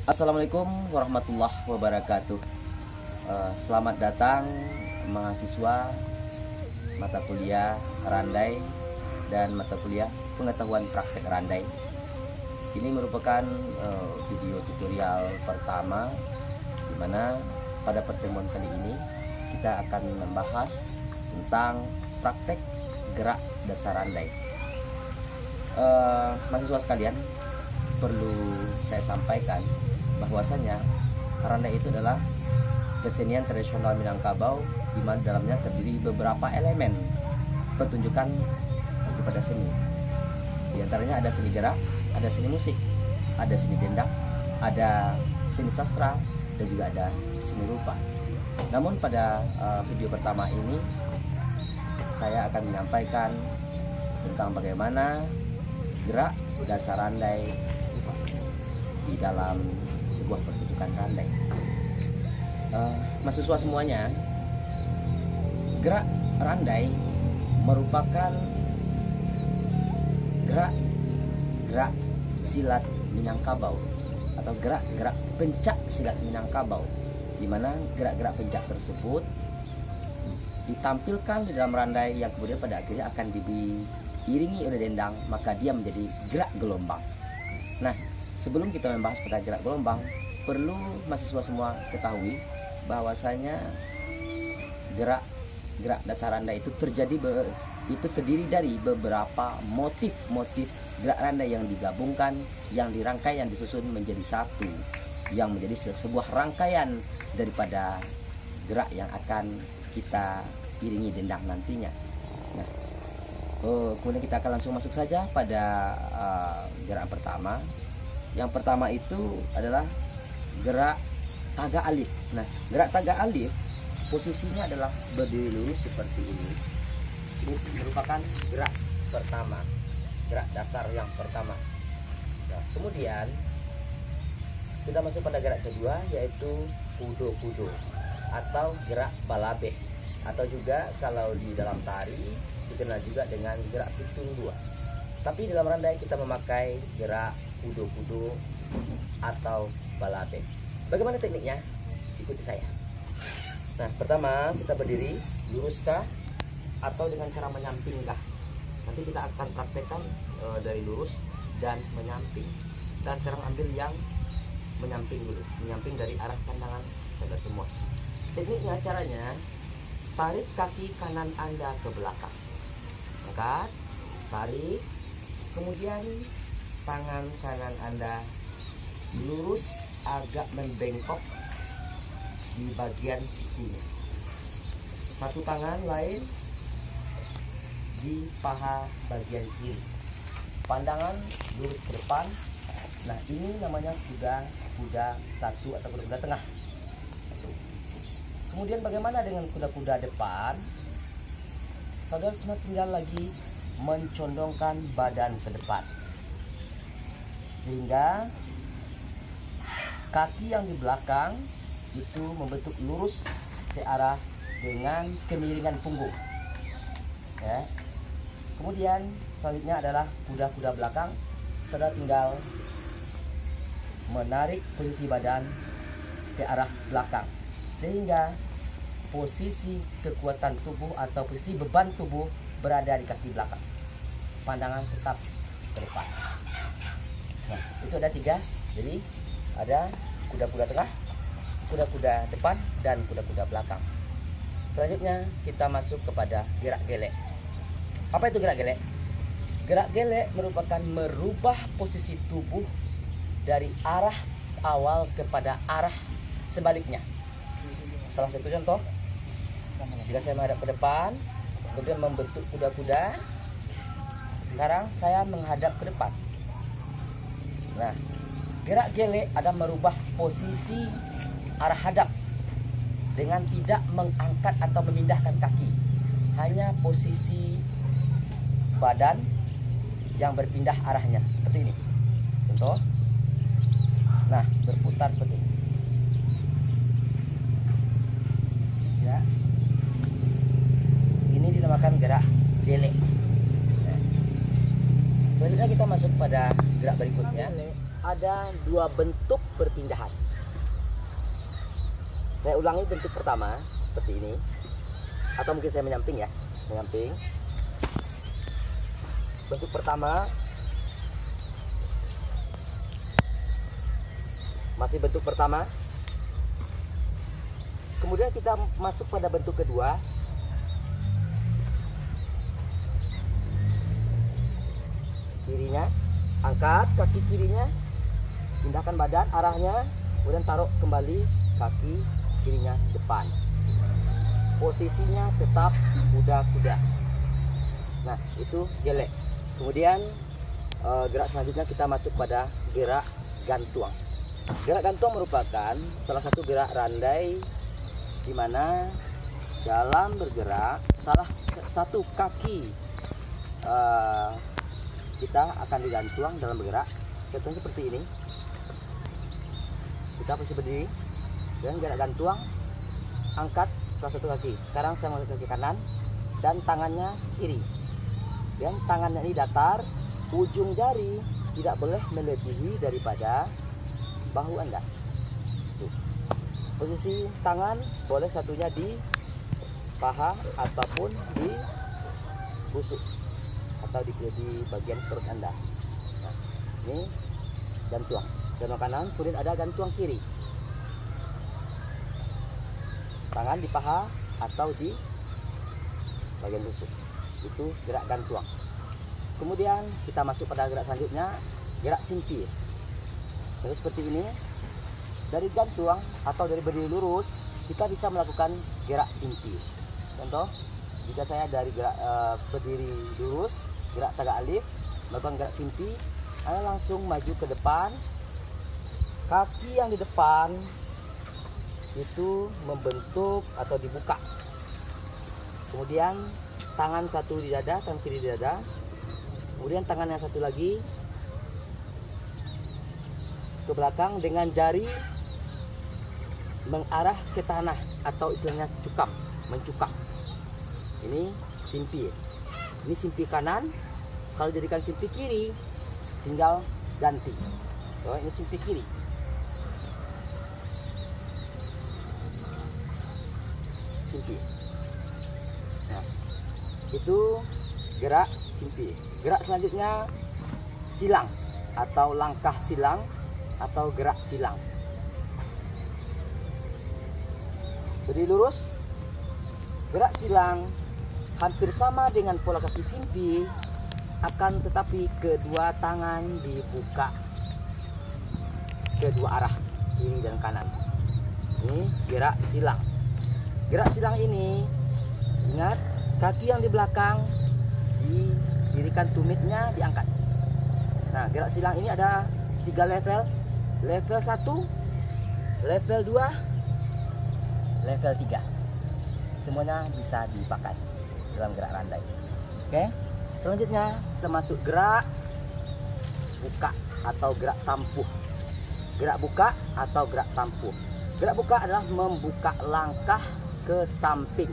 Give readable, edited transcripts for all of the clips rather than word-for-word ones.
Assalamualaikum warahmatullahi wabarakatuh. Selamat datang mahasiswa mata kuliah Randai dan mata kuliah pengetahuan praktek Randai. Ini merupakan video tutorial pertama di mana pada pertemuan kali ini kita akan membahas tentang praktek gerak dasar Randai. Mahasiswa sekalian, perlu saya sampaikan bahwasanya Randai itu adalah kesenian tradisional Minangkabau di mana dalamnya terdiri beberapa elemen pertunjukan daripada seni. Di antaranya ada seni gerak, ada seni musik, ada seni dendang, ada seni sastra, dan juga ada seni rupa. Namun pada video pertama ini saya akan menyampaikan tentang bagaimana gerak dasar Randai di dalam sebuah pertunjukan Randai. Mahasiswa semuanya, gerak Randai merupakan gerak silat Minangkabau atau gerak pencak silat Minangkabau, di mana gerak-gerak pencak tersebut ditampilkan di dalam Randai yang kemudian pada akhirnya akan diiringi oleh dendang, maka dia menjadi gerak gelombang. Nah, sebelum kita membahas pada gerak gelombang, perlu mahasiswa semua ketahui bahwasanya gerak dasar Randai itu terdiri dari beberapa motif gerak Randai yang digabungkan, yang dirangkai, yang disusun menjadi satu, yang menjadi sebuah rangkaian daripada gerak yang akan kita iringi dendang nantinya. Nah, kemudian kita akan langsung masuk saja pada gerak pertama. Yang pertama itu adalah gerak taga alif. Nah, gerak taga alif posisinya adalah berdiri lurus seperti ini. Ini merupakan gerak pertama, gerak dasar yang pertama. Nah, kemudian kita masuk pada gerak kedua, yaitu kudo-kudo atau gerak balabeh, atau juga kalau di dalam tari dikenal juga dengan gerak pitung dua. Tapi dalam Randai kita memakai gerak kudo-kudo atau balabeh. Bagaimana tekniknya? Ikuti saya. Nah, pertama kita berdiri luruskah atau dengan cara menyampingkah. Nanti kita akan praktekkan dari lurus dan menyamping. Kita sekarang ambil yang menyamping dulu, menyamping dari arah pandangan saudara semua. Tekniknya, caranya tarik kaki kanan Anda ke belakang, angkat, tarik, kemudian tangan kanan Anda lurus agak membengkok di bagian sikunya. Satu tangan lain di paha bagian kiri. Pandangan lurus ke depan. Nah, ini namanya kuda satu atau kuda tengah. Kemudian bagaimana dengan kuda-kuda depan? Saudara cuma tinggal lagi mencondongkan badan ke depan, sehingga kaki yang di belakang itu membentuk lurus searah dengan kemiringan punggung. Ya. Kemudian selanjutnya adalah kuda-kuda belakang. Saudara tinggal menarik posisi badan ke arah belakang, sehingga posisi kekuatan tubuh atau posisi beban tubuh berada di kaki belakang. Pandangan tetap ke depan. Nah, itu ada tiga. Jadi ada kuda-kuda tengah, kuda-kuda depan, dan kuda-kuda belakang. Selanjutnya kita masuk kepada gerak gelek. Apa itu gerak gelek? Gerak gelek merupakan merubah posisi tubuh dari arah awal kepada arah sebaliknya. Salah satu contoh, jika saya menghadap ke depan, kemudian membentuk kuda-kuda, sekarang saya menghadap ke depan. Nah, gerak gelek ada merubah posisi arah hadap dengan tidak mengangkat atau memindahkan kaki, hanya posisi badan yang berpindah arahnya seperti ini. Contoh, nah, berputar seperti ini. Ya, ini dinamakan gerak gelek. Nah, selanjutnya kita masuk pada gerak berikutnya, ada dua bentuk perpindahan. Saya ulangi bentuk pertama seperti ini, atau mungkin saya menyamping ya, menyamping. Bentuk pertama masih bentuk pertama. Kemudian kita masuk pada bentuk kedua. Kirinya, angkat kaki kirinya, pindahkan badan arahnya, kemudian taruh kembali kaki kirinya depan. Posisinya tetap kuda-kuda. Nah, itu gelek. Kemudian gerak selanjutnya kita masuk pada gerak gantung. Gerak gantung merupakan salah satu gerak randai di mana dalam bergerak salah satu kaki kita akan digantung dalam bergerak. Contohnya seperti ini. Kita posisi berdiri dan gerak gantung, angkat salah satu kaki. Sekarang saya mengangkat kaki kanan dan tangannya kiri. Dan tangannya ini datar, ujung jari tidak boleh melebihi daripada bahu Anda. Tuh. Posisi tangan boleh satunya di paha ataupun di busuk atau di bagian perut Anda. Nah, ini gantung. Gantung kanan, kemudian ada gantung kiri. Tangan di paha atau di bagian busuk. Itu gerak gantung. Kemudian kita masuk pada gerak selanjutnya, gerak simpir. Jadi seperti ini. Dari gantung atau dari berdiri lurus, kita bisa melakukan gerak simpir. Contoh, jika saya dari gerak berdiri lurus, gerak tagak alif, melakukan gerak simpir, saya langsung maju ke depan. Kaki yang di depan itu membentuk atau dibuka. Kemudian tangan satu di dada, tangan kiri di dada. Kemudian tangan yang satu lagi ke belakang dengan jari mengarah ke tanah atau istilahnya cukam, mencukam. Ini simpir. Ini simpir kanan. Kalau jadikan simpir kiri, tinggal ganti. So, ini simpir kiri. Simpir. Nah, itu gerak simpir. Gerak selanjutnya silang atau langkah silang atau gerak silang. Berdiri lurus, gerak silang hampir sama dengan pola kaki simpir, akan tetapi kedua tangan dibuka kedua arah, kiri dan kanan. Ini gerak silang. Gerak silang ini, ingat, kaki yang di belakang didirikan, tumitnya diangkat. Nah, gerak silang ini ada 3 level. Level 1, level 2, level 3. Semuanya bisa dipakai dalam gerak randai. Oke. Selanjutnya kita masuk gerak buka atau gerak tampuh. Gerak buka atau gerak tampuh. Gerak buka adalah membuka langkah ke samping.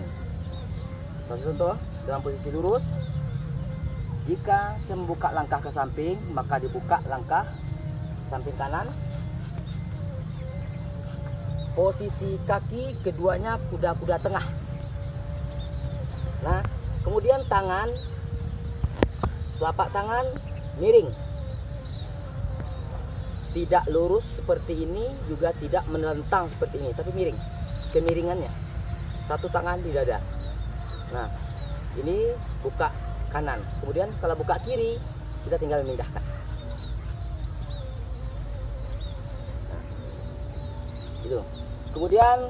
Contoh, dalam posisi lurus, jika saya membuka langkah ke samping, maka dibuka langkah samping kanan. Posisi kaki keduanya kuda-kuda tengah. Nah, kemudian tangan, telapak tangan miring. Tidak lurus seperti ini, juga tidak melentang seperti ini, tapi miring. Kemiringannya. Satu tangan di dada. Nah, ini buka kanan. Kemudian kalau buka kiri, kita tinggal memindahkan. Nah, itu. Kemudian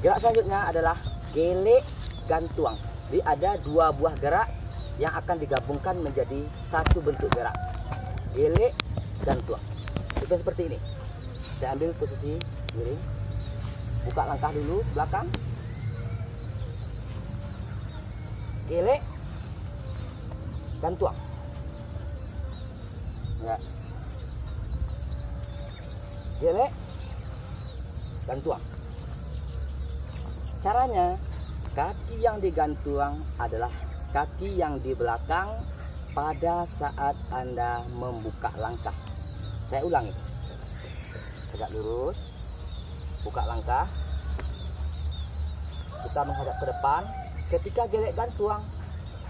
gerak selanjutnya adalah gelek gantung. Jadi ada 2 buah gerak yang akan digabungkan menjadi satu bentuk gerak. Gelek gantung. Itu seperti ini. Saya ambil posisi miring. Buka langkah dulu belakang. Gelek gantung. Ya. Gelek gantung. Caranya, kaki yang digantung adalah kaki yang di belakang pada saat Anda membuka langkah. Saya ulangi. Tegak lurus, buka langkah, kita menghadap ke depan. Ketika gelek gantuang,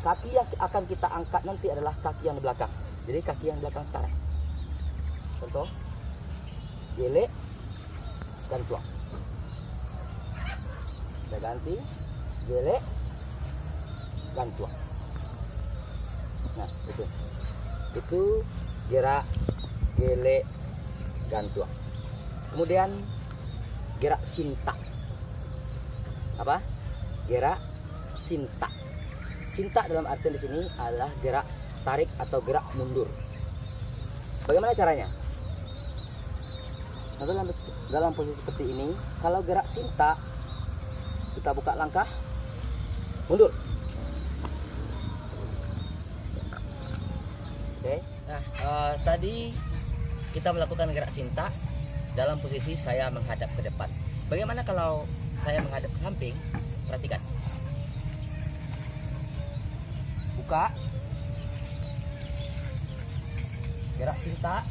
kaki yang akan kita angkat nanti adalah kaki yang di belakang. Jadi kaki yang di belakang sekarang. Contoh, gelek gantuang. Kita ganti, gelek gantuang. Nah, itu gerak gelek gantuang. Kemudian gerak sinta. Apa? Gerak sinta. Sinta dalam artian di sini adalah gerak tarik atau gerak mundur. Bagaimana caranya? Nah, dalam posisi seperti ini, kalau gerak sinta, kita buka langkah, mundur. Oke. Nah, tadi kita melakukan gerak sinta dalam posisi saya menghadap ke depan. Bagaimana kalau saya menghadap ke samping? Perhatikan. Buka. Gerak sinta.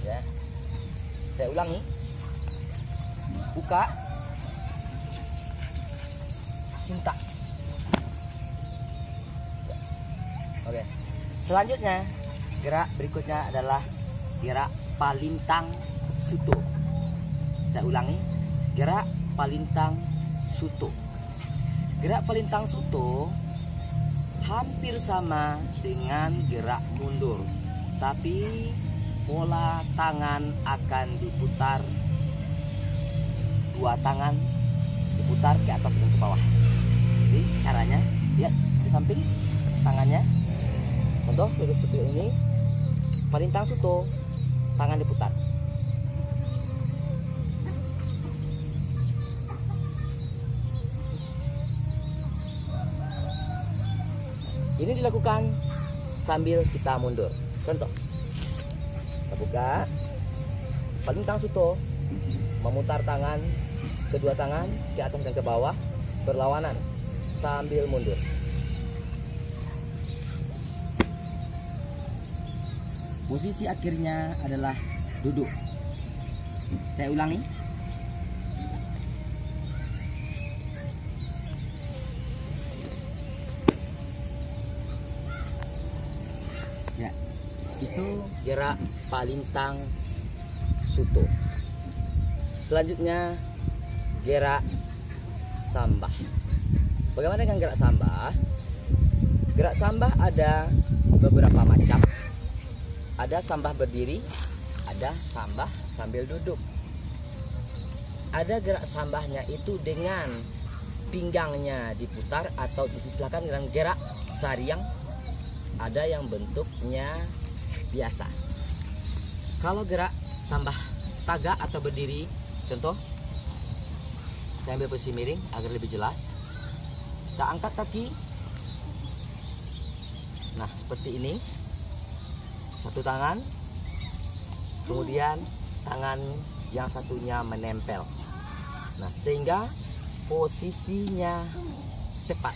Ya. Saya ulangi. Buka. Sinta. Oke. Selanjutnya, gerak berikutnya adalah gerak palintang suto. Saya ulangi, gerak palintang suto. Gerak palintang suto hampir sama dengan gerak mundur, tapi pola tangan akan diputar, dua tangan diputar ke atas dan ke bawah. Jadi caranya, lihat di samping tangannya. Contoh seperti ini, palintang suto, tangan diputar. Ini dilakukan sambil kita mundur. Contoh, kita buka, palintang suto, memutar tangan, kedua tangan ke atas dan ke bawah, berlawanan sambil mundur. Posisi akhirnya adalah duduk. Saya ulangi. Ya, itu gerak palintang suto. Selanjutnya gerak sambah. Bagaimana dengan gerak sambah? Gerak sambah ada beberapa macam. Ada sambah berdiri, ada sambah sambil duduk. Ada gerak sambahnya itu dengan pinggangnya diputar atau diistilahkan dengan gerak sariang. Ada yang bentuknya biasa. Kalau gerak sambah tagak atau berdiri, contoh, saya ambil posisi miring agar lebih jelas. Kita angkat kaki. Nah, seperti ini. Satu tangan, kemudian tangan yang satunya menempel. Nah, sehingga posisinya tepat.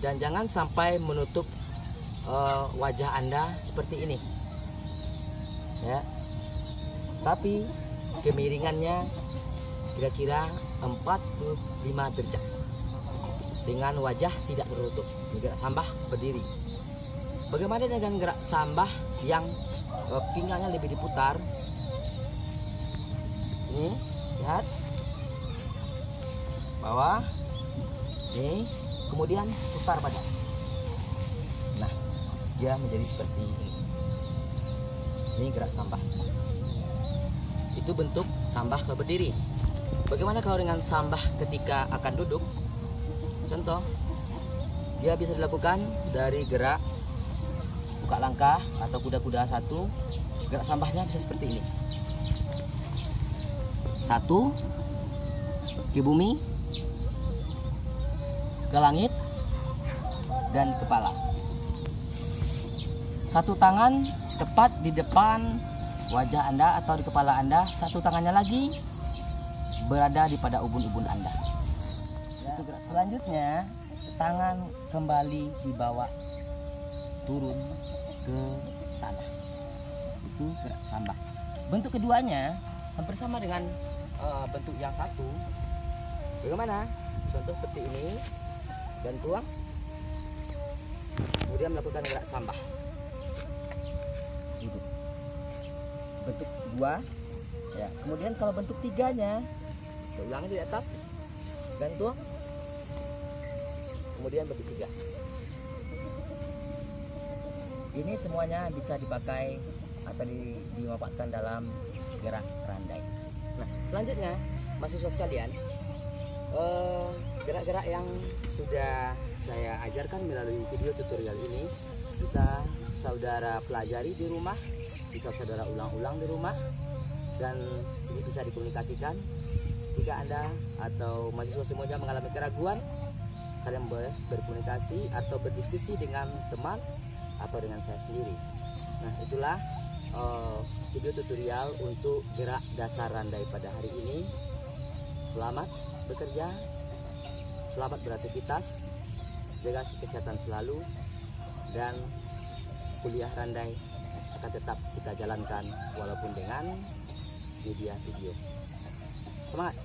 Dan jangan sampai menutup wajah Anda seperti ini. Ya. Tapi kemiringannya kira-kira 45 derajat. Dengan wajah tidak tertutup. Gerak sambah berdiri. Bagaimana dengan gerak sambah yang pinggangnya lebih diputar? Ini, lihat. Bawah. Ini, kemudian putar badan. Nah, dia menjadi seperti ini. Ini gerak sambah. Itu bentuk sambah ke berdiri. Bagaimana kalau dengan sambah ketika akan duduk? Contoh, dia bisa dilakukan dari gerak buka langkah atau kuda-kuda satu. Gerak sambahnya bisa seperti ini. Satu, ke bumi, ke langit, dan kepala. Satu tangan tepat di depan wajah Anda atau di kepala Anda. Satu tangannya lagi berada di pada ubun-ubun Anda. Itu gerak. Selanjutnya, tangan kembali dibawa turun ke tanah. Itu gerak sambah. Bentuk keduanya hampir sama dengan bentuk yang satu. Bagaimana? Contoh seperti ini, dan tuang, kemudian melakukan gerak sambah. Gitu. Bentuk dua, ya. Kemudian kalau bentuk tiganya, kita ulangi di atas, dan tuang, kemudian bentuk tiga. Ini semuanya bisa dipakai atau dimanfaatkan dalam gerak randai. Nah, selanjutnya mahasiswa sekalian, gerak-gerak yang sudah saya ajarkan melalui video tutorial ini bisa saudara pelajari di rumah, bisa saudara ulang-ulang di rumah, dan ini bisa dikomunikasikan. Jika Anda atau mahasiswa semuanya mengalami keraguan, kalian boleh berkomunikasi atau berdiskusi dengan teman atau dengan saya sendiri. Nah, itulah video tutorial untuk gerak dasar randai pada hari ini. Selamat bekerja, selamat beraktivitas, jaga kesehatan selalu, dan kuliah randai akan tetap kita jalankan walaupun dengan media video. Semangat!